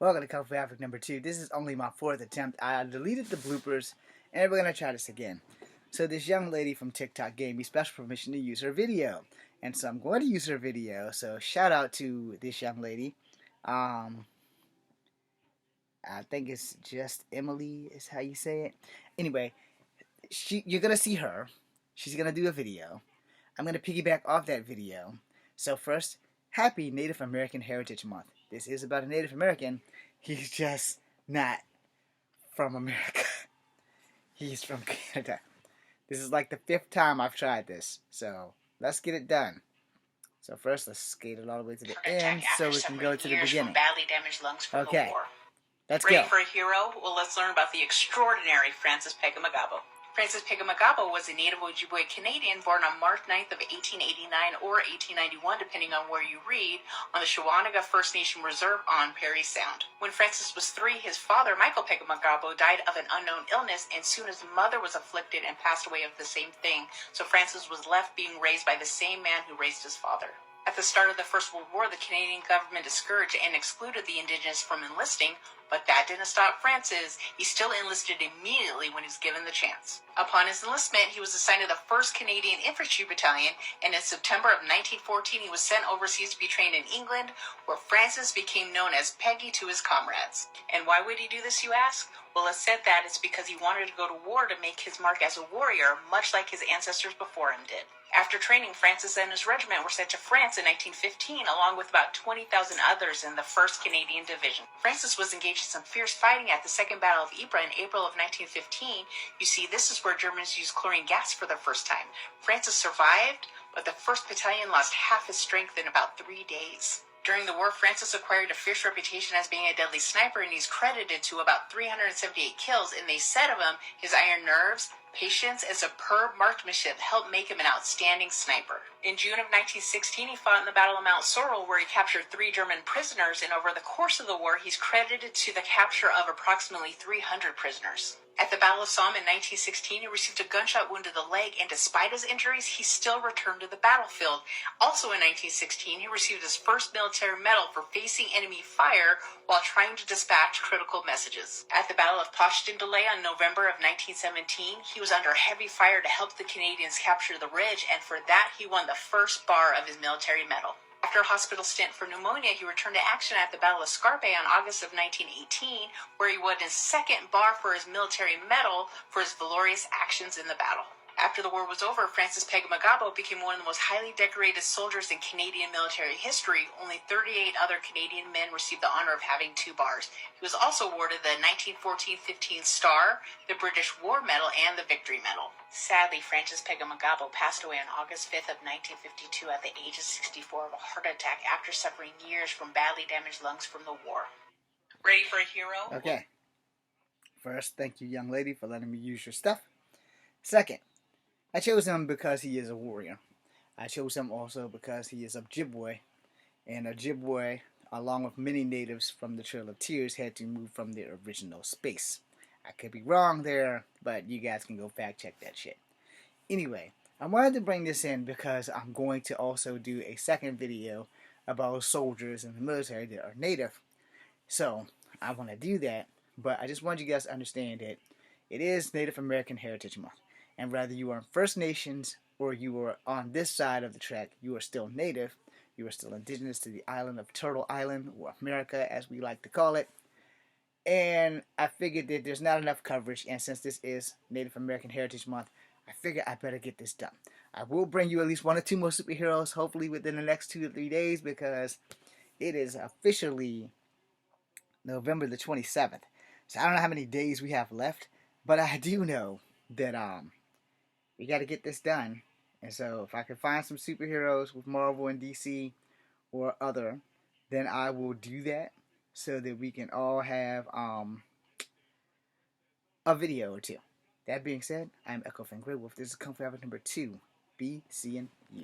Welcome to Kung Fu Africa number 2. This is only my 4th attempt. I deleted the bloopers, and we're going to try this again. So this young lady from TikTok gave me special permission to use her video. And so I'm going to use her video, so shout out to this young lady. I think it's just Emily is how you say it. Anyway, you're going to see her. She's going to do a video. I'm going to piggyback off that video. So first, happy Native American Heritage Month. This is about a Native American. He's just not from America. He's from Canada. This is like the 5th time I've tried this. So let's get it done. So first, let's skate it all the way to the end so we can go to the beginning. Badly damaged lungs from the war. Let's Ready go. for a hero? Well, let's learn about the extraordinary Francis Pega-Magabo. Francis Pega-Magabo was a native Ojibwe Canadian born on March 9th of 1889 or 1891, depending on where you read, on the Shawanaga First Nation Reserve on Parry Sound. When Francis was 3, his father, Michael Pega-Magabo, died of an unknown illness, and soon his mother was afflicted and passed away of the same thing, so Francis was left being raised by the same man who raised his father. At the start of the First World War, the Canadian government discouraged and excluded the Indigenous from enlisting, but that didn't stop Francis. He still enlisted immediately when he was given the chance. Upon his enlistment, he was assigned to the 1st Canadian Infantry Battalion, and in September of 1914, he was sent overseas to be trained in England, where Francis became known as Peggy to his comrades. And why would he do this, you ask? Well, it said that it's because he wanted to go to war to make his mark as a warrior, much like his ancestors before him did. After training, Francis and his regiment were sent to France in 1915, along with about 20,000 others in the 1st Canadian Division. Francis was engaged in some fierce fighting at the Second Battle of Ypres in April of 1915. You see, this is where Germans used chlorine gas for the first time. Francis survived, but the 1st Battalion lost half his strength in about 3 days. During the war, Francis acquired a fierce reputation as being a deadly sniper, and he's credited to about 378 kills, and they said of him, his iron nerves, patience, and superb marksmanship helped make him an outstanding sniper. In June of 1916, he fought in the Battle of Mount Sorrel, where he captured 3 German prisoners, and over the course of the war, he's credited to the capture of approximately 300 prisoners. At the Battle of Somme in 1916, he received a gunshot wound to the leg, and despite his injuries, he still returned to the battlefield. Also in 1916, he received his first military medal for facing enemy fire while trying to dispatch critical messages. At the Battle of Passchendaele in November of 1917, he was under heavy fire to help the Canadians capture the ridge, and for that, he won the first bar of his military medal. After a hospital stint for pneumonia, he returned to action at the Battle of Scarpe on August of 1918, where he won his 2nd bar for his military medal for his valorous actions in the battle. After the war was over, Francis Pega-Magabo became one of the most highly decorated soldiers in Canadian military history. Only 38 other Canadian men received the honor of having 2 bars. He was also awarded the 1914-15 Star, the British War Medal, and the Victory Medal. Sadly, Francis Pega-Magabo passed away on August 5th of 1952 at the age of 64 of a heart attack after suffering years from badly damaged lungs from the war. Ready for a hero? Okay. First, thank you, young lady, for letting me use your stuff. Second, I chose him because he is a warrior. I chose him also because he is Ojibwe, and Ojibwe, along with many natives from the Trail of Tears, had to move from their original space. I could be wrong there, but you guys can go fact check that shit. Anyway, I wanted to bring this in because I'm going to also do a second video about soldiers in the military that are native. So, I want to do that, but I just want you guys to understand that it is Native American Heritage Month. And whether you are First Nations or you are on this side of the track, you are still native. You are still indigenous to the island of Turtle Island, or America as we like to call it. And I figured that there's not enough coverage, and since this is Native American Heritage Month, I figured I better get this done. I will bring you at least 1 or 2 more superheroes, hopefully within the next 2 to 3 days, because it is officially November the 27th. So I don't know how many days we have left, but I do know that we got to get this done. And so if I can find some superheroes with Marvel and DC or other, then I will do that so that we can all have a video or 2. That being said, I'm Echo Fan Grey Wolf. This is Kung Fu Africa number 2. Be seeing you.